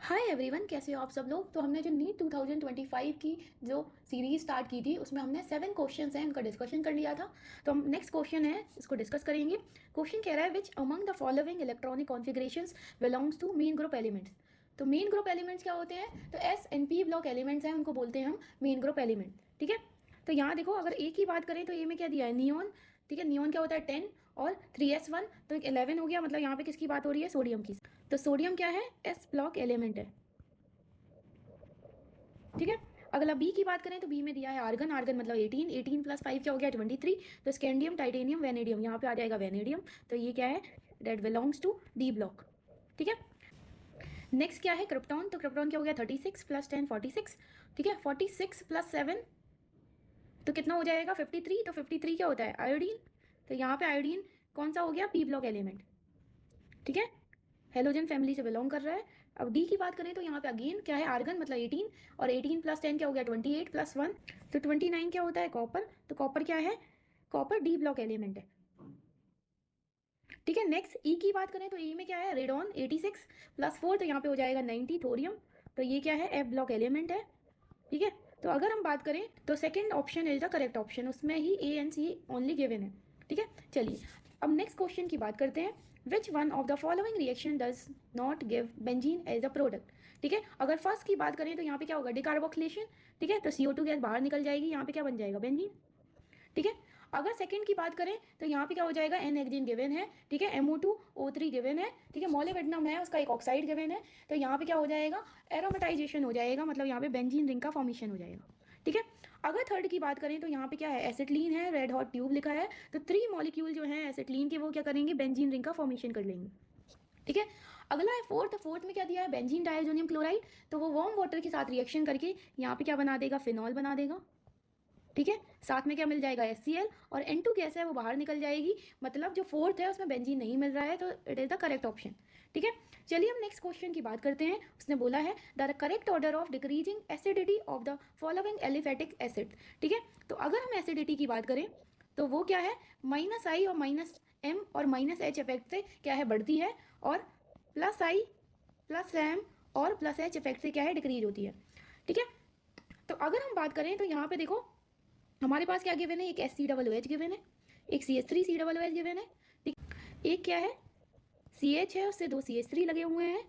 Hi everyone, कैसे हो आप सब लोग। तो हमने जो नीट 2025 की जो सीरीज स्टार्ट की थी उसमें हमने 7 क्वेश्चंस हैं उनका डिस्कशन कर लिया था। तो हम नेक्स्ट क्वेश्चन है इसको डिस्कस करेंगे। क्वेश्चन कह रहा है which among the following electronic configurations belongs to main group elements. तो मेन ग्रुप एलिमेंट्स क्या होते हैं, तो S and P block elements हैं, उनको बोलते हैं हम मेन ग्रुप एलिमेंट। ठीक है, तो यहाँ देखो अगर ए की बात करें तो ए में क्या दिया है, नियॉन। ठीक है, नियॉन क्या होता है 10 और 3s1 तो 11 हो गया। मतलब यहाँ पे किसकी बात हो रही है, सोडियम की। तो सोडियम क्या है, एस ब्लॉक एलिमेंट है। ठीक है, अगला बी की बात करें तो बी में दिया है आर्गन। आर्गन मतलब 18, 18 प्लस 5 क्या हो गया 23। तो स्कैंडियम, टाइटेनियम, वेनेडियम, यहाँ पे आ जाएगा वेनेडियम। तो ये क्या है, that belongs to D block. ठीक है, नेक्स्ट क्या है क्रिप्टॉन। तो क्रिप्टॉन क्या हो गया 36 प्लस 10 46। ठीक है, 46 प्लस 7 तो कितना हो जाएगा 53। तो 53 क्या होता है, आयोडीन। तो यहाँ पे आयोडीन कौन सा हो गया, पी ब्लॉक एलिमेंट। ठीक है, हेलोजन फैमिली से बिलोंग कर रहा है। अब डी की बात करें तो यहाँ पे अगेन क्या है, आर्गन मतलब 18 और 18 प्लस 10 क्या हो गया 28 प्लस 1 तो 29 क्या होता है, कॉपर। तो कॉपर क्या है, कॉपर डी ब्लॉक एलिमेंट है। ठीक है, नेक्स्ट ई की बात करें तो ई में क्या है, रेडॉन 86 प्लस 4 तो यहाँ पे हो जाएगा 90 थोरियम। तो ये क्या है, एफ ब्लॉक एलिमेंट है। ठीक है, तो अगर हम बात करें तो second option is the correct option, उसमें ही A and C only given है। ठीक है, चलिए अब नेक्स्ट क्वेश्चन की बात करते हैं। Which one of the following reaction does not give benzene as a product. ठीक है, अगर फर्स्ट की बात करें तो यहाँ पे क्या होगा, डिकार्बोक्सिलेशन। ठीक है, तो CO2 गैस बाहर निकल जाएगी, यहाँ पे क्या बन जाएगा, बेंजीन। ठीक है, अगर सेकंड की बात करें तो यहाँ पे क्या हो जाएगा, एन हेक्सेन गिवन है। ठीक है, MO2O3 गिवन है। ठीक है, मोलिब्डेनम है, उसका एक ऑक्साइड गिवन है। तो यहाँ पे क्या हो जाएगा, एरोमेटाइजेशन हो जाएगा, मतलब यहाँ पे बेंजीन रिंग का फॉर्मेशन हो जाएगा। ठीक है, अगर थर्ड की बात करें तो यहाँ पे क्या है, एसिटिलीन है, रेड हॉट ट्यूब लिखा है। तो 3 मॉलिक्यूल जो है एसिटिलीन के वो क्या करेंगे, बेंजीन रिंग का फॉर्मेशन कर लेंगे। ठीक है, अगला है फोर्थ। फोर्थ में क्या दिया है, बेंजीन डायजोनियम क्लोराइड। तो वो वार्म वाटर के साथ रिएक्शन करके यहाँ पे क्या बना देगा, फिनॉल बना देगा। ठीक है, साथ में क्या मिल जाएगा, HCl और N2 गैस है वो बाहर निकल जाएगी। मतलब जो फोर्थ है उसमें बेंजीन नहीं मिल रहा है, तो it is the correct option. ठीक है, चलिए हम नेक्स्ट क्वेश्चन की बात करते हैं। उसने बोला है the correct order of decreasing acidity of the following aliphatic acid. ठीक है, तो अगर हम एसिडिटी की बात करें तो वो क्या है, -I और -M और -H इफेक्ट से क्या है, बढ़ती है, और +I +M और +H इफेक्ट से क्या है, डिक्रीज होती है। ठीक है, तो अगर हम बात करें तो यहाँ पे देखो हमारे पास क्या गिवन है, एक SCOOH गिवन है, एक CH3COOH गिवन है। ठीक, एक क्या है, CH है, उससे 2 CH3 लगे हुए हैं।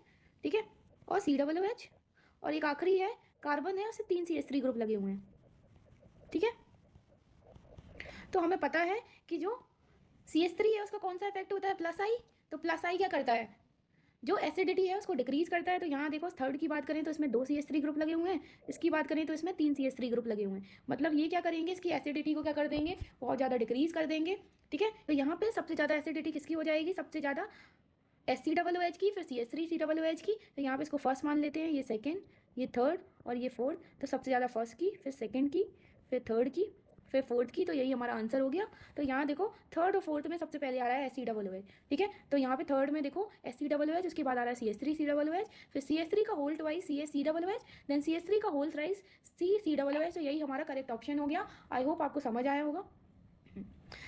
ठीक है, और COOH, और एक आखिरी है कार्बन है, उससे 3 CH3 ग्रुप लगे हुए हैं। ठीक है, तो हमें पता है कि जो CH3 है उसका कौन सा इफेक्ट होता है, +I। तो +I क्या करता है, जो एसिडिटी है उसको डिक्रीज करता है। तो यहाँ देखो थर्ड की बात करें तो इसमें 2 CH3 ग्रुप लगे हुए हैं, इसकी बात करें तो इसमें 3 CH3 ग्रुप लगे हुए हैं। मतलब ये क्या करेंगे, इसकी एसिडिटी को क्या कर देंगे, बहुत ज़्यादा डिक्रीज कर देंगे। ठीक है, तो यहाँ पे सबसे ज़्यादा एसिडिटी किसकी हो जाएगी, सबसे ज़्यादा SCOOH की, फिर CH3COOH की। तो यहाँ पे इसको फर्स्ट मान लेते हैं, ये सेकेंड, ये थर्ड और ये फोर्थ। तो सबसे ज़्यादा फर्स्ट की, फिर सेकेंड की, फिर थर्ड की, फिर फोर्थ की। तो यही हमारा आंसर हो गया। तो यहाँ देखो थर्ड और फोर्थ में सबसे पहले आ रहा है SCOOH। ठीक है, तो यहाँ पे थर्ड में देखो SCOOH, उसके बाद आ रहा है CH3COOH, फिर CH3 का whole twice CHCOOH, then CH3 का होल थ्राइस CCOOH। तो यही हमारा करेक्ट ऑप्शन हो गया। आई होप आपको समझ आया होगा।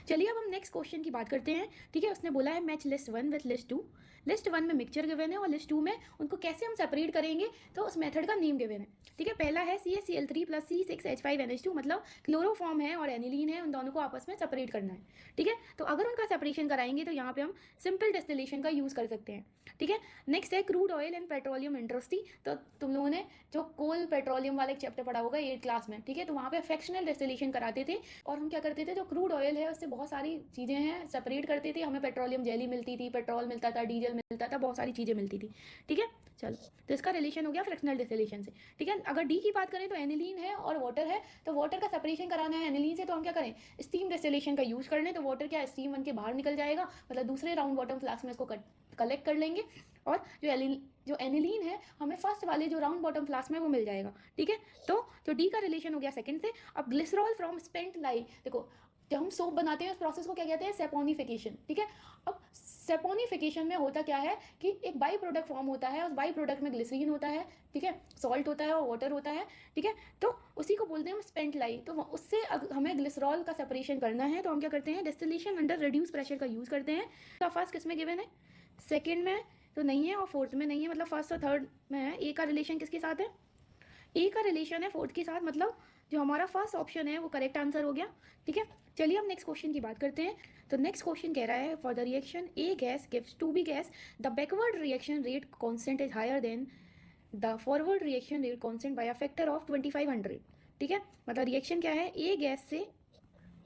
चलिए अब हम नेक्स्ट क्वेश्चन की बात करते हैं। ठीक है, उसने बोला है match list 1 with list 2। List 1 में मिक्सचर गिवन है और लिस्ट 2 में उनको कैसे हम सेपरेट करेंगे, तो उस मेथड का नेम गिवन है। ठीक है, पहला है CaCl3 + C6H5NH2, मतलब क्लोरोफॉर्म है और एनिलीन है, उन दोनों को आपस में सेपरेट करना है। ठीक है, तो अगर उनका सेपरेशन कराएंगे तो यहाँ पे हम सिंपल डिस्टिलेशन का यूज़ कर सकते हैं। ठीक है, नेक्स्ट है crude oil and petroleum industry. तो तुम लोगों ने जो कोल पेट्रोलियम वाला एक चैप्टर पढ़ा होगा 8th क्लास में। ठीक है, तो वहाँ पे फ्रैक्शनल डिस्टिलेशन कराते थे, और हम क्या करते थे, जो क्रूड ऑयल है उससे बहुत सारी चीज़ें हैं सेपरेट करते थे। हमें पेट्रोलियम जेली मिलती थी, पेट्रोल मिलता था, डीजल मिलता था, बहुत सारी चीज़ें मिलती थी। ठीक है, चलो तो इसका रिलेशन हो गया फ्रैक्शनल डिस्टिलेशन से। ठीक है, अगर डी की बात करें तो एनिलीन है और वाटर है, तो वाटर का सेपरेशन कराना है एनिलीन से, तो हम क्या करें, स्टीम डिस्टिलेशन का यूज़ कर लें। तो वाटर क्या स्टीम बन के बाहर निकल जाएगा, मतलब दूसरे राउंड बॉटम फ्लास्क में इसको कलेक्ट कर लेंगे, और जो एनिलीन है हमें फर्स्ट वाले जो राउंड बॉटम फ्लास्क में वो मिल जाएगा। ठीक है, तो जो डी का रिलेशन हो गया सेकंड से। अब ग्लिसरॉल फ्रॉम स्पेंट लाई, देखो जब हम सोप बनाते हैं उस प्रोसेस को क्या कहते हैं, सेपोनिफिकेशन। ठीक है, अब सेपोनिफिकेशन में होता क्या है कि एक बाई प्रोडक्ट फॉर्म होता है, उस बाई प्रोडक्ट में ग्लिसरीन होता है, ठीक है, सॉल्ट होता है और वाटर होता है। ठीक है, तो उसी को बोलते हैं हम स्पेंट लाई। तो उससे हमें ग्लिसरॉल का सेपरेशन करना है, तो हम क्या करते हैं, डिस्टिलेशन अंडर रिड्यूस प्रेशर का यूज़ करते हैं। तो फर्स्ट किसमें गिवन है, सेकेंड में तो नहीं है, और फोर्थ में नहीं है, मतलब फर्स्ट और थर्ड में है। ए का रिलेशन किसके साथ है? ए का रिलेशन है फोर्थ के साथ, मतलब जो हमारा फर्स्ट ऑप्शन है वो करेक्ट आंसर हो गया। ठीक है, चलिए अब नेक्स्ट क्वेश्चन की बात करते हैं। तो नेक्स्ट क्वेश्चन कह रहा है for the reaction A gas gives two B gas the backward reaction rate constant is higher than the forward reaction rate constant by a factor of 2500। ठीक है, मतलब रिएक्शन क्या है, ए गैस से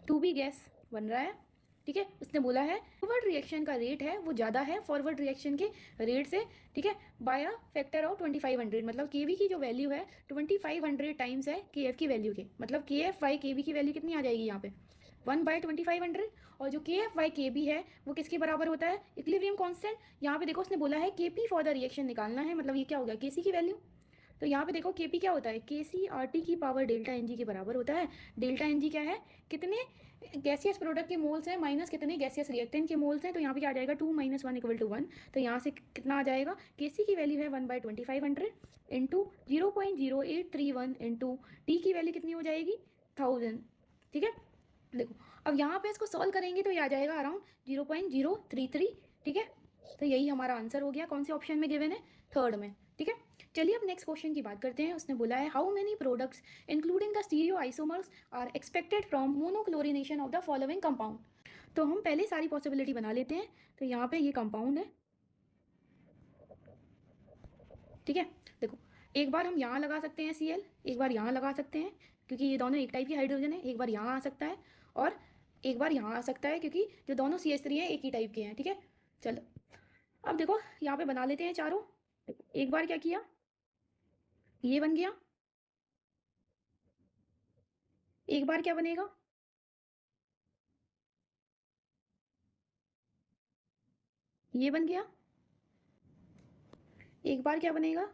two B gas बन रहा है। ठीक है, उसने बोला है फॉरवर्ड रिएक्शन का रेट है वो ज़्यादा है फॉरवर्ड रिएक्शन के रेट से। ठीक है, बाय अ फैक्टर ऑफ 2500, मतलब के वी की जो वैल्यू है 2500 टाइम्स है के एफ की वैल्यू के, मतलब के एफ बाई के वी की वैल्यू कितनी आ जाएगी यहाँ पे 1/2500। और जो के एफ बाई के बी है वो किसके बराबर होता है, इक्विलिब्रियम कांस्टेंट। यहाँ पे देखो उसने बोला है के पी फॉर द रिएक्शन निकालना है, मतलब ये क्या हो गया के सी की वैल्यू। तो यहाँ पे देखो के पी क्या होता है, के सी आर टी की पावर डेल्टा एन जी के बराबर होता है। डेल्टा एन जी क्या है, कितने गैसियस प्रोडक्ट के मोल्स हैं माइनस कितने गैसियस रिएक्टेंट के मोल्स हैं। तो यहाँ पे क्या आ जाएगा 2 - 1 = 1। तो यहाँ से कितना आ जाएगा, के सी की वैल्यू है 1/2500 इंटू 0.0831 इंटू टी की वैल्यू कितनी हो जाएगी 1000। ठीक है, देखो अब यहाँ पे इसको सॉल्व करेंगे तो ये आ जाएगा अराउंड 0.033। ठीक है, तो यही हमारा आंसर हो गया, कौन से ऑप्शन में गिवन है, थर्ड में। ठीक है, चलिए अब नेक्स्ट क्वेश्चन की बात करते हैं। उसने बोला है how many products including the stereoisomers are expected from monochlorination of the following compound. तो हम पहले सारी पॉसिबिलिटी बना लेते हैं। तो यहाँ पे ये कंपाउंड है। ठीक है, देखो एक बार हम यहाँ लगा सकते हैं Cl, एक बार यहाँ लगा सकते हैं क्योंकि ये दोनों एक टाइप की हाइड्रोजन है। एक बार यहाँ आ सकता है और एक बार यहाँ आ सकता है क्योंकि जो दोनों CH3 हैं एक ही टाइप के हैं। ठीक है, चलो अब देखो यहाँ पे बना लेते हैं चारों। एक बार क्या किया, ये बन गया, एक बार क्या बनेगा, ये बन गया, एक बार क्या बनेगा।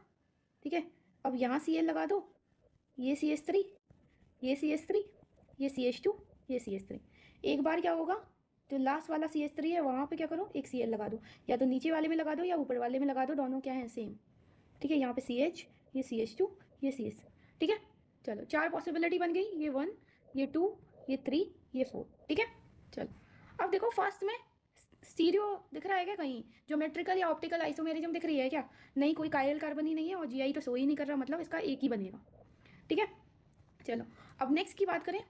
ठीक है, अब यहाँ Cl लगा दो, ये CH3, ये CH3, ये CH2, ये CH3। एक बार क्या होगा, जो लास्ट वाला CH3 है वहाँ पे क्या करो, एक Cl लगा दो, या तो नीचे वाले में लगा दो या ऊपर वाले में लगा दो, दोनों क्या है सेम। ठीक है, यहाँ पे CH, ये CH2, ये CH। ठीक है, चलो चार पॉसिबिलिटी बन गई, ये 1, ये 2, ये 3, ये 4। ठीक है, चलो अब देखो फर्स्ट में स्टीरियो दिख रहा है क्या कहीं, ज्योमेट्रिकल या ऑप्टिकल आइसोमेरिज्म दिख रही है क्या, नहीं, कोई कायरल कार्बन ही नहीं है और जीआई तो सो ही नहीं कर रहा, मतलब इसका एक ही बनेगा। ठीक है, चलो अब नेक्स्ट की बात करें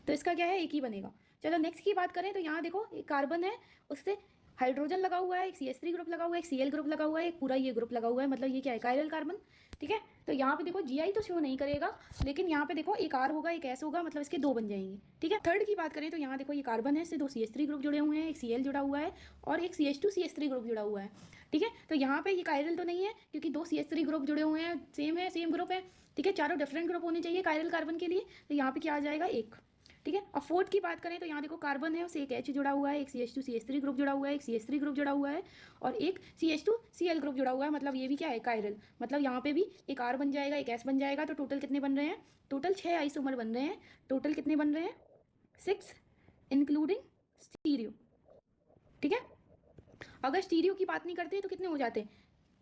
तो इसका क्या है, एक ही बनेगा। चलो नेक्स्ट की बात करें तो यहाँ देखो एक कार्बन है, उससे हाइड्रोजन लगा हुआ है, एक CH3 ग्रुप लगा हुआ है, एक Cl ग्रुप लगा हुआ है, एक पूरा ये ग्रुप लगा हुआ है, मतलब ये क्या है, कायरल कार्बन। ठीक है, तो यहाँ पे देखो जीआई तो शो नहीं करेगा, लेकिन यहाँ पे देखो एक R होगा एक S होगा, मतलब इसके दो बन जाएंगे। ठीक है, थर्ड की बात करें तो यहाँ देखो ये कार्बन है, इससे दो CH3 ग्रुप जुड़े हुए हैं, एक Cl जुड़ा हुआ है और एक CH2 CH3 ग्रुप जुड़ा हुआ है। ठीक है, तो यहाँ पे ये कायरल तो नहीं है क्योंकि दो CH3 ग्रुप जुड़े हुए हैं, सेम ग्रुप है। ठीक है, चारों डिफरेंट ग्रुप होने चाहिए कायरल कार्बन के लिए, तो यहाँ पे क्या आ जाएगा एक। ठीक है, अब फोर्थ की बात करें तो यहाँ देखो कार्बन है, उससे एक H जुड़ा हुआ है, एक CH2 CH3 ग्रुप जुड़ा हुआ है, एक CH3 ग्रुप जुड़ा हुआ है और एक CH2 Cl ग्रुप जुड़ा हुआ है, मतलब ये भी क्या है कायरल, मतलब यहाँ पे भी एक R बन जाएगा एक S बन जाएगा। तो टोटल कितने बन रहे हैं, टोटल 6 आइसोमर बन रहे हैं। टोटल कितने बन रहे हैं, 6 इंक्लूडिंग स्टीरियो। ठीक है, अगर स्टीरियो की बात नहीं करते तो कितने हो जाते,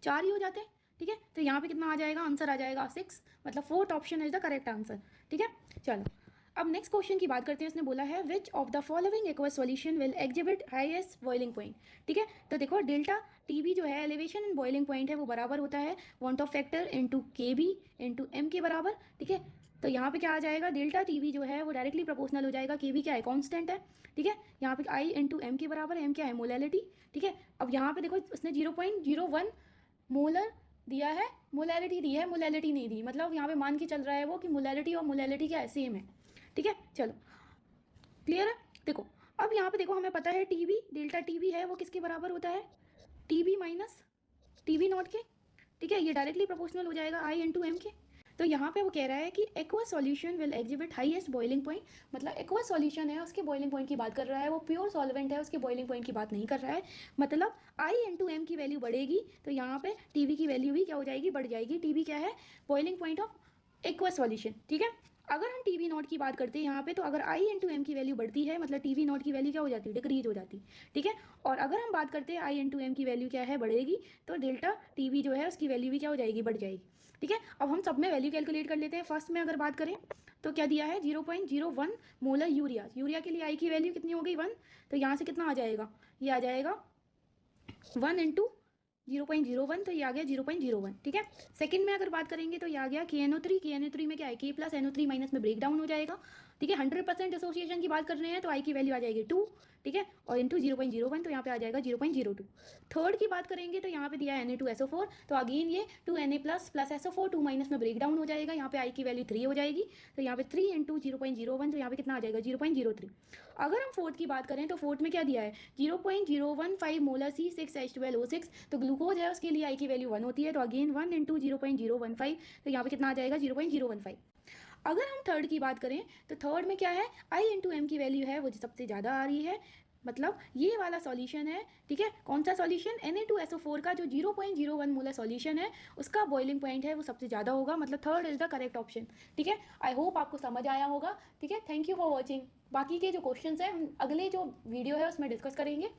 4 ही हो जाते। ठीक है, तो यहाँ पे कितना आ जाएगा, आंसर आ जाएगा 6, मतलब fourth option is the correct answer. ठीक है, चलो अब नेक्स्ट क्वेश्चन की बात करते हैं। उसने बोला है which of the following aqueous solution will exhibit highest boiling point. ठीक है, तो देखो डेल्टा टीबी जो है एलिवेशन एंड बॉइलिंग पॉइंट है वो बराबर होता है वांट ऑफ फैक्टर इंटू के बी इंटू एम के बराबर। ठीक है, तो यहाँ पे क्या आ जाएगा, डेल्टा टीबी जो है वो डायरेक्टली प्रोपोर्शनल हो जाएगा, के बी क्या है कॉन्स्टेंट है। ठीक है, यहाँ पे आई इंटू एम के बराबर, एम क्या है मोलैलिटी। ठीक है, अब यहाँ पे देखो उसने 0.01 मोलर दिया है, मोलैलिटी दी है, मोलैलिटी नहीं दी, मतलब यहाँ पे मान के चल रहा है वो कि मोलैलिटी और मोलैलिटी क्या है, सेम है। ठीक है, चलो क्लियर है। देखो अब यहाँ पे देखो हमें पता है टीबी, डेल्टा टीबी है वो किसके बराबर होता है, टीबी माइनस टीबी नॉट के। ठीक है, ये डायरेक्टली प्रोपोर्शनल हो जाएगा आई इंटू एम के। तो यहाँ पे वो कह रहा है कि aqua solution will exhibit highest boiling point, मतलब एक्वा सॉल्यूशन है उसके बॉइलिंग पॉइंट की बात कर रहा है, वो प्योर सॉल्वेंट है उसके बॉइलिंग पॉइंट की बात नहीं कर रहा है। मतलब आई इंटू एम की वैल्यू बढ़ेगी तो यहाँ पे टीबी की वैल्यू भी क्या हो जाएगी, बढ़ जाएगी। टीबी क्या है, boiling point of aqua solution. ठीक है, अगर हम टीवी नॉट की बात करते हैं यहाँ पे तो अगर आई इंटू एम की वैल्यू बढ़ती है मतलब टीवी नॉट की वैल्यू क्या हो जाती है, डिक्रीज हो जाती है। ठीक है, और अगर हम बात करते हैं आई इंटू एम की वैल्यू क्या है, बढ़ेगी, तो डेल्टा टीवी जो है उसकी वैल्यू भी क्या हो जाएगी, बढ़ जाएगी। ठीक है, अब हम सब में वैल्यू कैलकुलेट कर लेते हैं। फर्स्ट में अगर बात करें तो क्या दिया है 0.01 मोलर यूरिया, यूरिया के लिए आई की वैल्यू कितनी हो गई 1, तो यहाँ से कितना आ जाएगा, ये आ जाएगा 1 इंटू 0.01, तो ये आ गया 0.01, ठीक है। सेकंड में अगर बात करेंगे तो ये आ गया KNO3 में क्या है, K प्लस NO3 माइनस में ब्रेक डाउन हो जाएगा, ठीक है। 100% एसोसिएशन की बात कर रहे हैं तो आई की वैल्यू आ जाएगी 2, ठीक है, और इंटू 0.01 तो यहाँ पे आ जाएगा 0.02। थर्ड की बात करेंगे तो यहाँ पे दिया है Na2SO4, तो अगेन ये 2Na प्लस SO4 2 माइनस में ब्रेक डाउन हो जाएगा, यहाँ पे आई की वैल्यू 3 हो जाएगी, तो यहाँ पे 3 इंटू 0.01 तो यहाँ पे कितना आ जाएगा 0.03। अगर हम फोर्थ की बात करें तो फोर्थ में क्या दिया है 0.015 मोलर C6H12O6, तो ग्लूकोज है उसके लिए आई की वैल्यू 1 होती है, तो अगेन 1 इंटू 0.015 तो यहाँ पे कितना आ जाएगा 0.015। अगर हम थर्ड की बात करें तो थर्ड में क्या है आई इंटू एम की वैल्यू है वो सबसे ज़्यादा आ रही है, मतलब ये वाला सॉल्यूशन है, ठीक है। कौन सा सॉल्यूशन, Na2SO4 का जो 0.01 मोलर सॉल्यूशन है उसका बॉइलिंग पॉइंट है वो सबसे ज़्यादा होगा, मतलब third is the correct option, ठीक है। आई होप आपको समझ आया होगा, ठीक है। Thank you for watching. बाकी के जो क्वेश्चंस हैं हम अगले जो वीडियो है उसमें डिस्कस करेंगे।